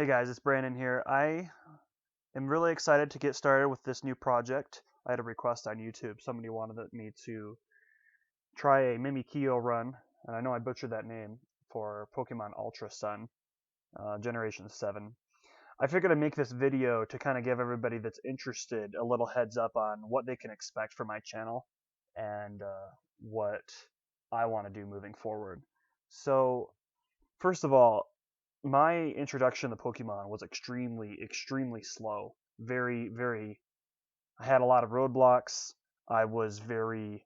Hey guys, it's Brandon here. I am really excited to get started with this new project. I had a request on YouTube. Somebody wanted me to try a Mimikyo run, and I know I butchered that name, for Pokemon Ultra Sun, Generation 7. I figured I'd make this video to kind of give everybody that's interested a little heads up on what they can expect from my channel and what I want to do moving forward. So, first of all, my introduction to Pokemon was extremely slow. I had a lot of roadblocks. I was very.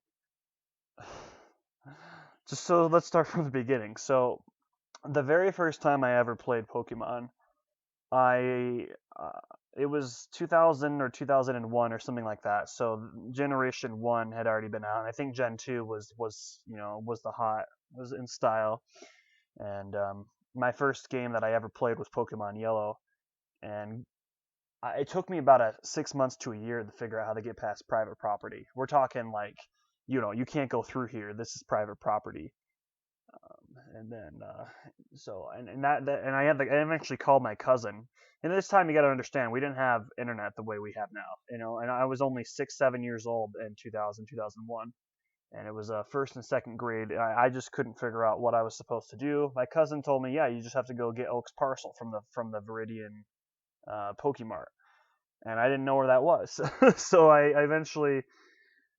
So let's start from the beginning. So, the very first time I ever played Pokemon, I. It was 2000 or 2001 or something like that. So Generation 1 had already been out. I think Gen 2 was in style. And my first game that I ever played was Pokemon Yellow, and it took me about 6 months to a year to figure out how to get past private property. We're talking like, you can't go through here. This is private property. And then, and I actually called my cousin. And this time you got to understand, we didn't have internet the way we have now, and I was only 6, 7 years old in 2000, 2001. And it was first and second grade. I just couldn't figure out what I was supposed to do. My cousin told me, yeah, you just have to go get Oak's parcel from the Viridian Pokemart, and I didn't know where that was. So I eventually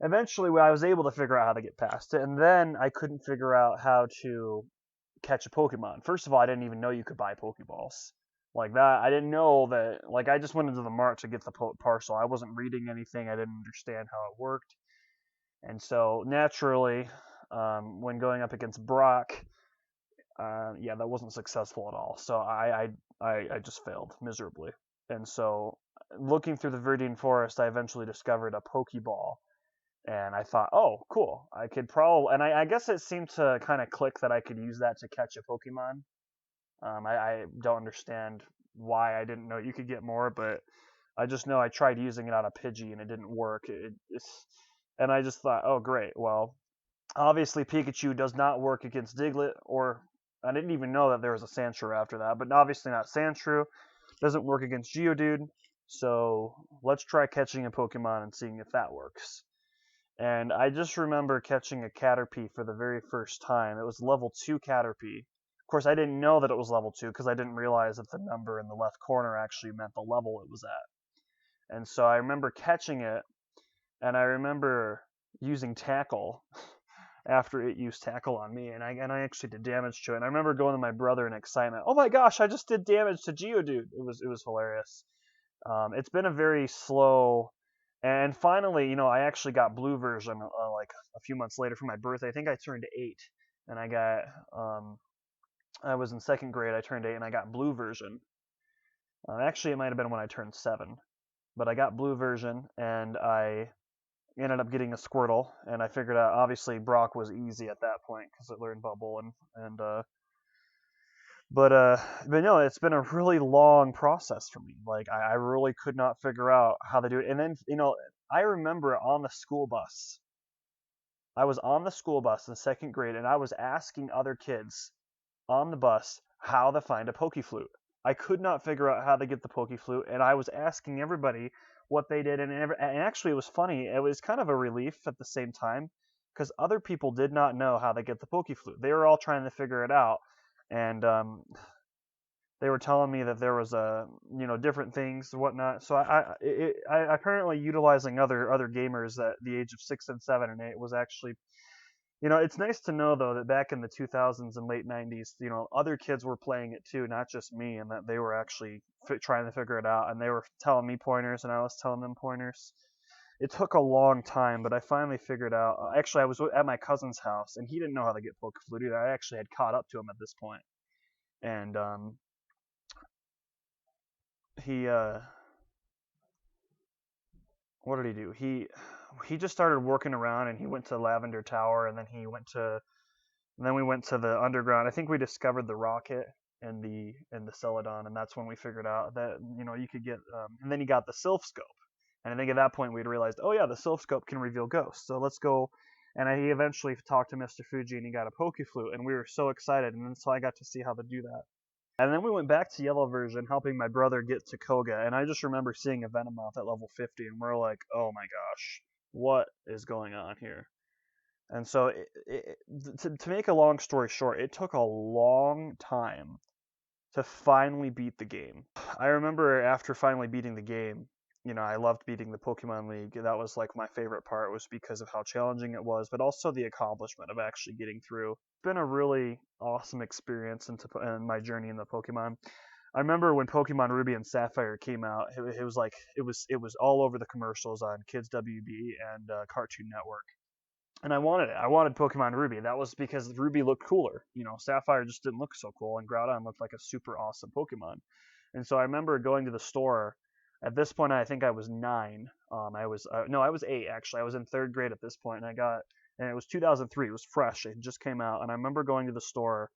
I was able to figure out how to get past it, and then I couldn't figure out how to catch a Pokemon. First of all, I didn't even know you could buy Pokeballs like that. I didn't know that. Like, I just went into the mart to get the parcel. I wasn't reading anything. I didn't understand how it worked. And so naturally, when going up against Brock, that wasn't successful at all. So I just failed miserably. And so looking through the Viridian Forest, I eventually discovered a Pokeball. And I thought, oh, cool. I could probably, and I guess it seemed to kind of click that I could use that to catch a Pokemon. I don't understand why I didn't know you could get more, but I just know I tried using it on a Pidgey and it didn't work. And I just thought, oh, great. Well, obviously Pikachu does not work against Diglett, or I didn't even know that there was a Sandshrew after that, but obviously not Sandshrew. Doesn't work against Geodude, so let's try catching a Pokemon and seeing if that works. And I just remember catching a Caterpie for the very first time. It was level 2 Caterpie. Of course, I didn't know that it was level 2 because I didn't realize that the number in the left corner actually meant the level it was at. And so I remember catching it, and I remember using Tackle after it used Tackle on me, and I actually did damage to it. And I remember going to my brother in excitement. Oh my gosh, I just did damage to Geodude. It was hilarious. It's been a very slow, and finally, I actually got blue version like a few months later for my birthday. I think I turned 8, and I was in second grade. I turned 8, and I got blue version. Actually, it might have been when I turned 7, but I got blue version, and I ended up getting a Squirtle, and I figured out obviously Brock was easy at that point because it learned Bubble but no, it's been a really long process for me. Like, I really could not figure out how to do it. And then I remember on the school bus. I was on the school bus in second grade, and I was asking other kids on the bus how to find a Pokeflute. I could not figure out how to get the Pokeflute, and I was asking everybody what they did, and actually it was funny. It was kind of a relief at the same time because other people did not know how to get the Pokeflute. They were all trying to figure it out, and they were telling me that there was different things and whatnot. So I apparently utilizing other gamers at the age of 6 and 7 and 8 was actually. It's nice to know, though, that back in the 2000s and late 90s, other kids were playing it too, not just me, and that they were actually trying to figure it out, and they were telling me pointers, and I was telling them pointers. It took a long time, but I finally figured out. Actually, I was at my cousin's house, and he didn't know how to get Pokeflute either. I actually had caught up to him at this point, and he what did he do? He just started working around, and he went to Lavender Tower, and then we went to the underground. I think we discovered the rocket and the Celadon, and that's when we figured out that you could get. And then he got the Sylph Scope, and I think at that point we'd realized, oh yeah, the Sylph Scope can reveal ghosts. So let's go. And he eventually talked to Mr. Fuji, and he got a Pokeflute, and we were so excited. And then so I got to see how to do that. And then we went back to Yellow version, helping my brother get to Koga, and I just remember seeing a Venomoth at level 50, and we're like, oh my gosh, what is going on here? And so, to make a long story short, it took a long time to finally beat the game. I remember after finally beating the game, I loved beating the Pokemon League. That was like my favorite part, was because of how challenging it was, but also the accomplishment of actually getting through. It's been a really awesome experience in my journey in the Pokemon. I remember when Pokemon Ruby and Sapphire came out, it was like it was all over the commercials on Kids WB and Cartoon Network. And I wanted it. I wanted Pokemon Ruby. That was because Ruby looked cooler. Sapphire just didn't look so cool, and Groudon looked like a super awesome Pokemon. And so I remember going to the store. At this point, I think I was 9. I was 8 actually. I was in 3rd grade at this point, and it was 2003. It was fresh. It just came out, and I remember going to the store,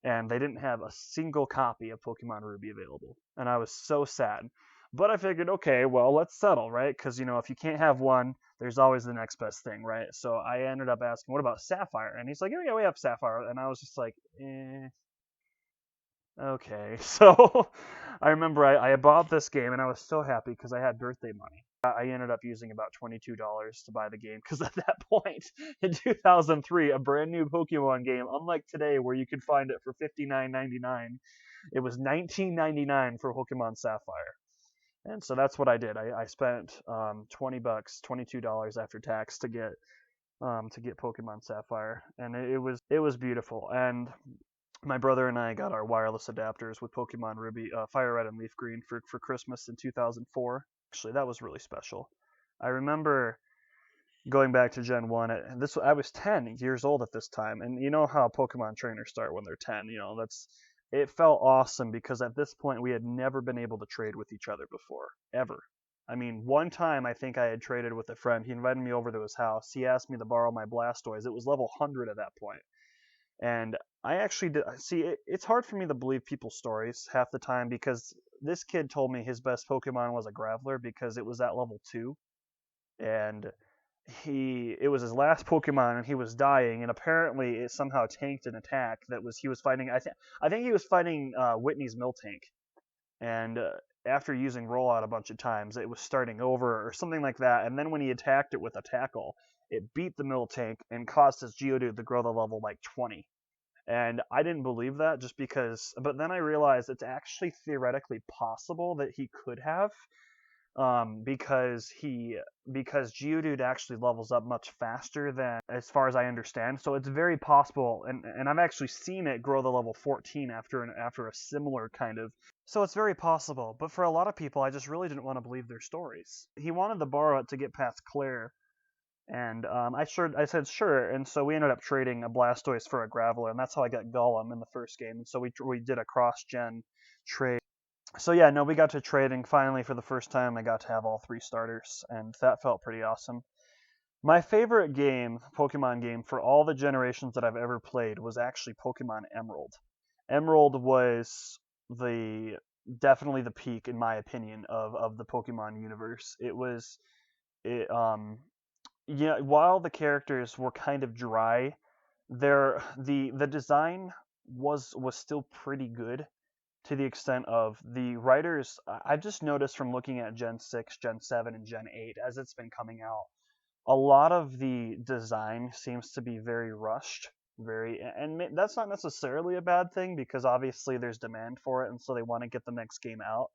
and they didn't have a single copy of Pokemon Ruby available, and I was so sad. But I figured, okay, well, let's settle, right? Because if you can't have one, there's always the next best thing, right? So I ended up asking, what about Sapphire? And he's like, oh yeah, we have Sapphire. And I was just like, okay. So I remember I bought this game, and I was so happy because I had birthday money. I ended up using about $22 to buy the game, because at that point in 2003, a brand new Pokemon game, unlike today where you could find it for $59.99, it was $19.99 for Pokemon Sapphire. And so that's what I did. I spent $20, $22 after tax to get Pokemon Sapphire, and it was beautiful. And my brother and I got our wireless adapters with Pokemon Ruby, Fire Red and Leaf Green for Christmas in 2004. Actually, that was really special. I remember going back to Gen 1, and I was 10 years old at this time, and you know how Pokemon trainers start when they're 10. It felt awesome because at this point we had never been able to trade with each other before, ever. I mean, one time I think I had traded with a friend. He invited me over to his house. He asked me to borrow my Blastoise. It was level 100 at that point. And I actually did. See, it's hard for me to believe people's stories half the time, because this kid told me his best Pokemon was a Graveler because it was at level 2. And it was his last Pokemon, and he was dying, and apparently it somehow tanked an attack he was fighting. I think he was fighting Whitney's Miltank, and after using Rollout a bunch of times, it was starting over or something like that. And then when he attacked it with a Tackle, it beat the Miltank and caused his Geodude to grow to level like 20. And I didn't believe that, but then I realized it's actually theoretically possible that he could have, because Geodude actually levels up much faster than, as far as I understand. So it's very possible, and I've actually seen it grow to level 14 after a similar kind of. So it's very possible, but for a lot of people, I just really didn't want to believe their stories. He wanted to borrow it to get past Claire, and I said sure, and so we ended up trading a Blastoise for a Graveler, and that's how I got Golem in the first game. And so we did a cross-gen trade. So yeah, no, we got to trading finally for the first time. I got to have all 3 starters, and that felt pretty awesome. My favorite Pokemon game for all the generations that I've ever played, was actually Pokemon Emerald. Emerald was definitely the peak, in my opinion, of the Pokemon universe. While the characters were kind of dry, the design was still pretty good, to the extent of the writers. I've just noticed from looking at Gen 6, Gen 7, and Gen 8 as it's been coming out, a lot of the design seems to be very rushed, and that's not necessarily a bad thing, because obviously there's demand for it, and so they want to get the next game out.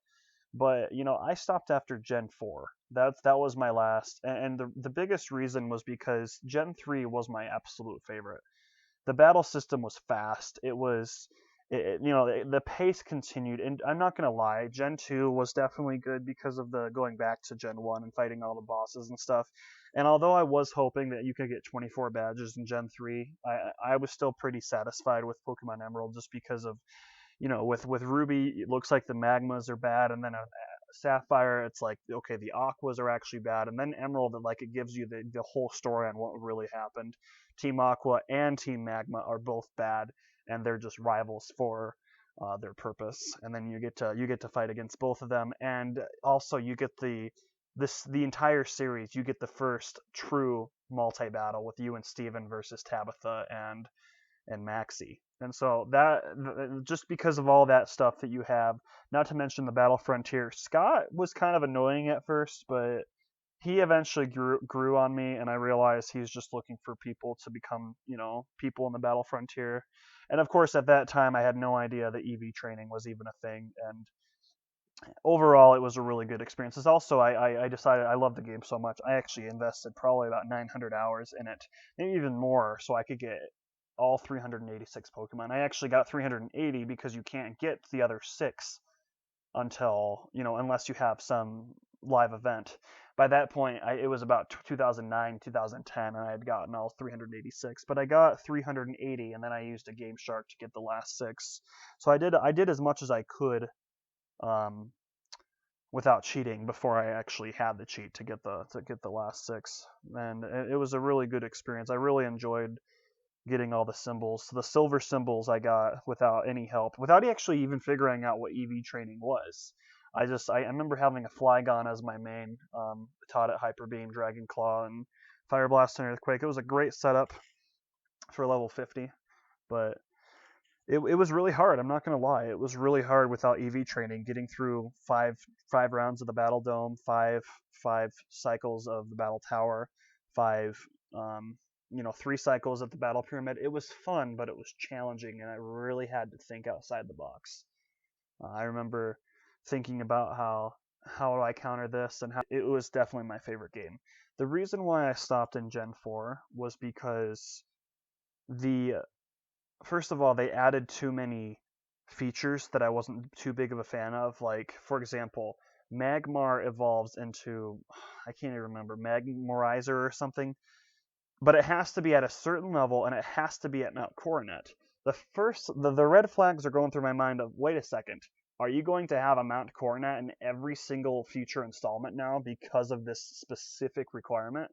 But I stopped after Gen 4. That was my last, and the biggest reason was because Gen 3 was my absolute favorite. The battle system was fast. The pace continued, and I'm not gonna lie, Gen 2 was definitely good because of the going back to Gen 1 and fighting all the bosses and stuff. And although I was hoping that you could get 24 badges in Gen 3, I was still pretty satisfied with Pokemon Emerald, just because of, with Ruby, it looks like the Magmas are bad, and then Sapphire, it's like, okay, the Aquas are actually bad, and then Emerald, like, it gives you the whole story on what really happened. Team Aqua and Team Magma are both bad, and they're just rivals for their purpose. And then you get to fight against both of them, and also you get the entire series. You get the first true multi-battle with you and Steven versus Tabitha and Maxie. And so just because of all that stuff that you have, not to mention the Battle Frontier, Scott was kind of annoying at first, but he eventually grew on me, and I realized he's just looking for people to become, people in the Battle Frontier. And of course, at that time, I had no idea that EV training was even a thing. And overall, it was a really good experience. It's also, I decided I love the game so much, I actually invested probably about 900 hours in it, maybe even more, so I could get all 386 Pokemon. I actually got 380 because you can't get the other six until, unless you have some live event. By that point, it was about 2009, 2010, and I had gotten all 386. But I got 380, and then I used a Game Shark to get the last six. So I did as much as I could, um, without cheating before I actually had the cheat to get the last six. And it was a really good experience. I really enjoyed getting all the symbols. The silver symbols I got without any help, without actually even figuring out what EV training was. I remember having a Flygon as my main, taught at Hyper Beam, Dragon Claw, and Fire Blast and Earthquake. It was a great setup for level 50, but it was really hard. I'm not gonna lie, it was really hard without EV training. Getting through five rounds of the Battle Dome, five cycles of the Battle Tower, five um, 3 cycles at the Battle Pyramid. It was fun, but it was challenging, and I really had to think outside the box. I remember thinking about how do I counter this, and how it was definitely my favorite game. The reason why I stopped in Gen 4 was because the first of all, they added too many features that I wasn't too big of a fan of. Like, for example, Magmar evolves into, I can't even remember, Magmarizer or something, but it has to be at a certain level, and it has to be at Mount Coronet. The red flags are going through my mind of, wait a second, are you going to have a Mount Coronet in every single future installment now because of this specific requirement?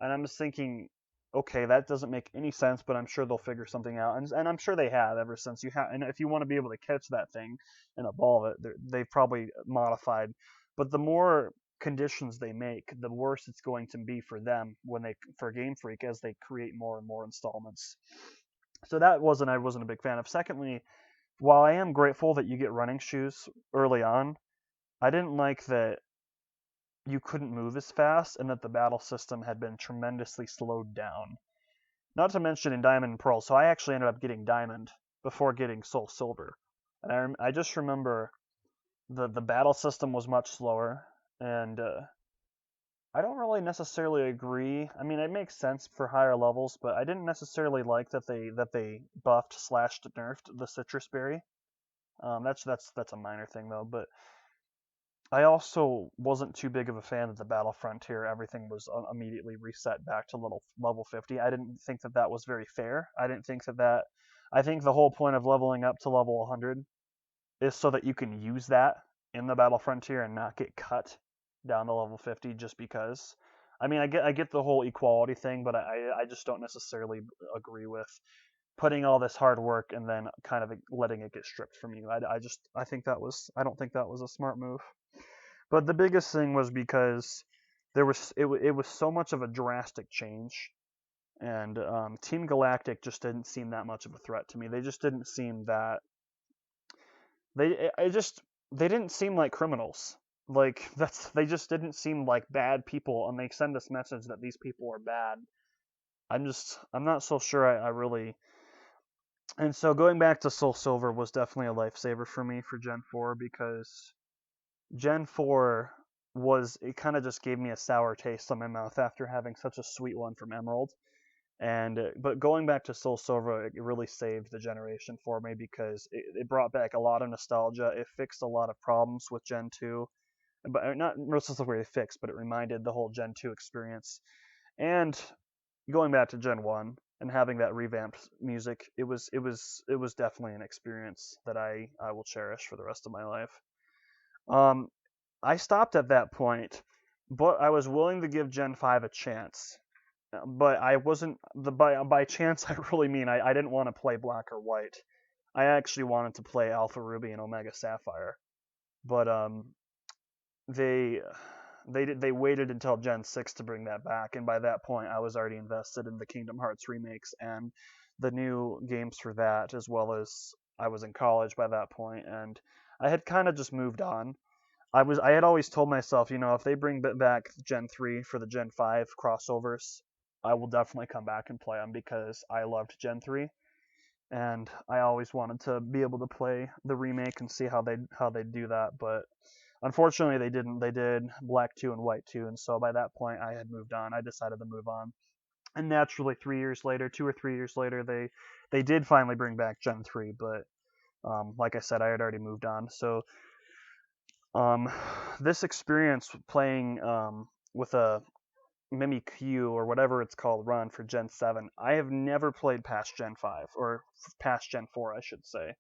And I'm just thinking, okay, that doesn't make any sense, but I'm sure they'll figure something out, and I'm sure they have ever since you have. And if you want to be able to catch that thing and evolve it, they've probably modified. But the more conditions they make, the worse it's going to be for them for Game Freak as they create more and more installments. So I wasn't a big fan of. Secondly, while I am grateful that you get running shoes early on, I didn't like that you couldn't move as fast and that the battle system had been tremendously slowed down. Not to mention in Diamond and Pearl, so I actually ended up getting Diamond before getting Soul Silver. And I just remember the battle system was much slower, and I don't really necessarily agree. I mean, it makes sense for higher levels, but I didn't necessarily like that they buffed slash nerfed the citrus berry. That's a minor thing though, but I also wasn't too big of a fan of the Battle Frontier. Everything was immediately reset back to level 50. I didn't think that was very fair. I didn't think that. I think the whole point of leveling up to level 100 is so that you can use that in the Battle Frontier and not get cut down to level 50 just because. I mean, I get the whole equality thing, but I just don't necessarily agree with putting all this hard work and then kind of letting it get stripped from you. I don't think that was a smart move. But the biggest thing was because it was so much of a drastic change, and Team Galactic just didn't seem that much of a threat to me. They just didn't seem that they didn't seem like criminals. Like they just didn't seem like bad people, and they send this message that these people are bad. I'm not so sure I really. And so going back to Soul Silver was definitely a lifesaver for me for Gen 4 because Gen 4 it kind of just gave me a sour taste on my mouth after having such a sweet one from Emerald. And but going back to Soul Silver, it really saved the generation for me because it brought back a lot of nostalgia. It fixed a lot of problems with Gen 2, but not necessarily fixed, but it reminded the whole Gen 2 experience. And going back to Gen 1 and having that revamped music, it was definitely an experience that I will cherish for the rest of my life. Um, I stopped at that point, but I was willing to give Gen 5 a chance. But I wasn't by chance. I really mean I didn't want to play Black or White. I actually wanted to play Alpha Ruby and Omega Sapphire. But they they waited until Gen 6 to bring that back, and by that point I was already invested in the Kingdom Hearts remakes, and the new games for that, as well as I was in college by that point, and I had kind of just moved on. I had always told myself, if they bring back Gen 3 for the Gen 5 crossovers, I will definitely come back and play them because I loved Gen 3, and I always wanted to be able to play the remake and see how they do that. But unfortunately, they didn't. They did Black 2 and White 2, and so by that point, I had moved on. I decided to move on, and naturally, 3 years later, 2 or 3 years later, they did finally bring back Gen 3, but like I said, I had already moved on. So this experience playing with a Mimikyu or whatever it's called run for Gen 7, I have never played past Gen 5 or past Gen 4, I should say.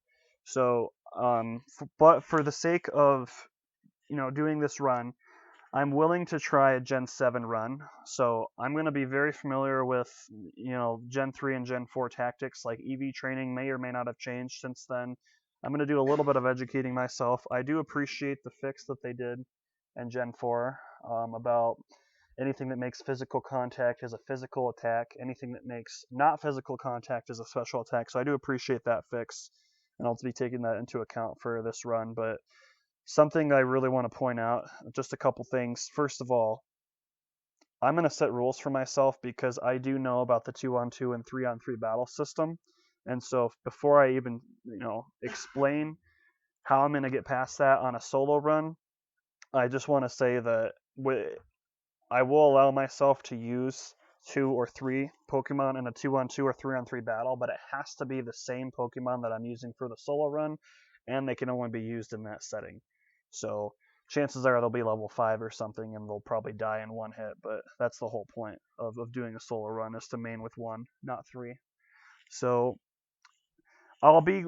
So, but for the sake of doing this run, I'm willing to try a Gen 7 run. So I'm going to be very familiar with Gen 3 and Gen 4 tactics, like EV training may or may not have changed since then. I'm going to do a little bit of educating myself. I do appreciate the fix that they did in Gen 4 about anything that makes physical contact as a physical attack, anything that makes not physical contact as a special attack. So I do appreciate that fix, and I'll be taking that into account for this run. But something I really want to point out, just a couple things. First of all, I'm going to set rules for myself because I do know about the 2-on-2 and 3-on-3 battle system. And so before I even, explain how I'm going to get past that on a solo run, I just want to say that I will allow myself to use 2 or 3 Pokemon in a 2-on-2 or 3-on-3 battle, but it has to be the same Pokemon that I'm using for the solo run, and they can only be used in that setting. So chances are they'll be level 5 or something, and they'll probably die in one hit, but that's the whole point of doing a solo run, is to main with 1, not 3. So I'll be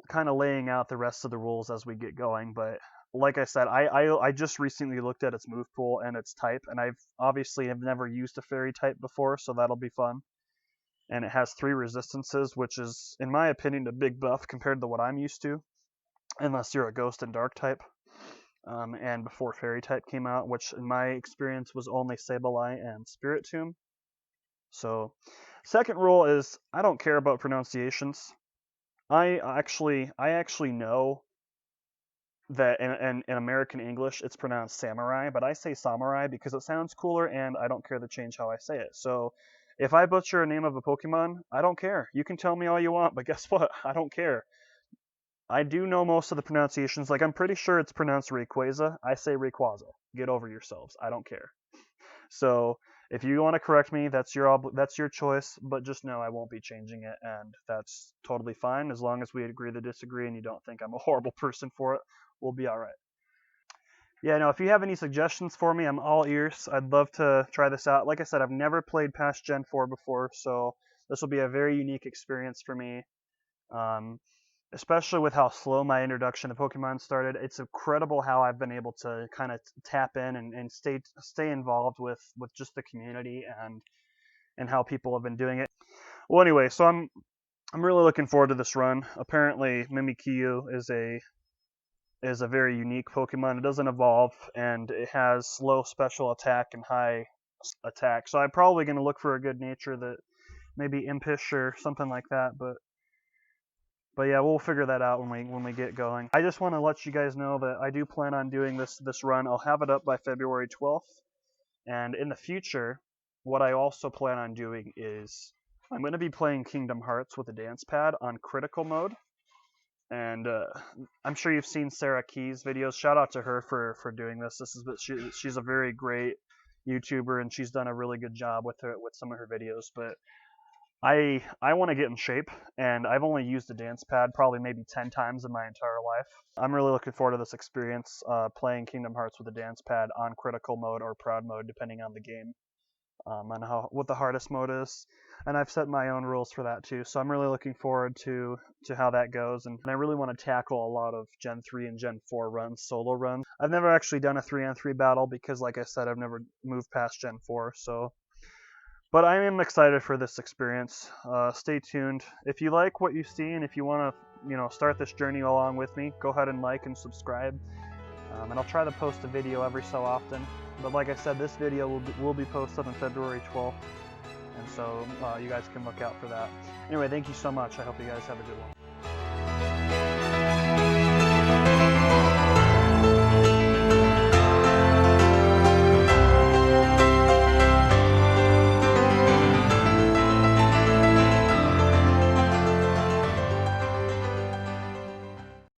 kind of laying out the rest of the rules as we get going, but like I said, I just recently looked at its move pool and its type, and I've obviously have never used a fairy type before, so that'll be fun. And it has 3 resistances, which is, in my opinion, a big buff compared to what I'm used to, unless you're a ghost and dark type. And before fairy type came out, which in my experience was only Sableye and Spiritomb. So, second rule is I don't care about pronunciations. I actually know that in American English it's pronounced samurai, but I say samurai because it sounds cooler and I don't care to change how I say it. So if I butcher a name of a Pokemon, I don't care. You can tell me all you want, but guess what? I don't care. I do know most of the pronunciations. Like, I'm pretty sure it's pronounced Rayquaza. I say Rayquaza. Get over yourselves. I don't care. So if you want to correct me, that's your choice, but just know I won't be changing it, and that's totally fine as long as we agree to disagree and you don't think I'm a horrible person for it. We'll be all right. Yeah, no, if you have any suggestions for me, I'm all ears. I'd love to try this out. Like I said, I've never played past Gen 4 before, so this will be a very unique experience for me. Especially with how slow my introduction to Pokemon started. It's incredible how I've been able to kind of tap in and stay involved with just the community and how people have been doing it. Well, anyway, so I'm really looking forward to this run. Apparently, Mimikyu is a very unique Pokemon. It doesn't evolve, and it has low special attack and high attack. So I'm probably going to look for a good nature that maybe Impish or something like that, but yeah, we'll figure that out when we get going. I just want to let you guys know that I do plan on doing this run. I'll have it up by February 12th. And in the future, what I also plan on doing is I'm going to be playing Kingdom Hearts with a dance pad on critical mode. And I'm sure you've seen Sarah Key's videos. Shout out to her for doing this. She's a very great YouTuber, and she's done a really good job with some of her videos. But I want to get in shape, and I've only used the dance pad probably maybe 10 times in my entire life. I'm really looking forward to this experience, playing Kingdom Hearts with a dance pad on critical mode or proud mode, depending on the game, on what the hardest mode is. And I've set my own rules for that too, so I'm really looking forward to how that goes. And I really want to tackle a lot of Gen 3 and Gen 4 runs, solo runs. I've never actually done a 3-on-3 battle because, like I said, I've never moved past Gen 4, so... But I am excited for this experience. Stay tuned. If you like what you see and if you want to, start this journey along with me, go ahead and like and subscribe. And I'll try to post a video every so often. But like I said, this video will be posted on February 12th. And so you guys can look out for that. Anyway, thank you so much. I hope you guys have a good one.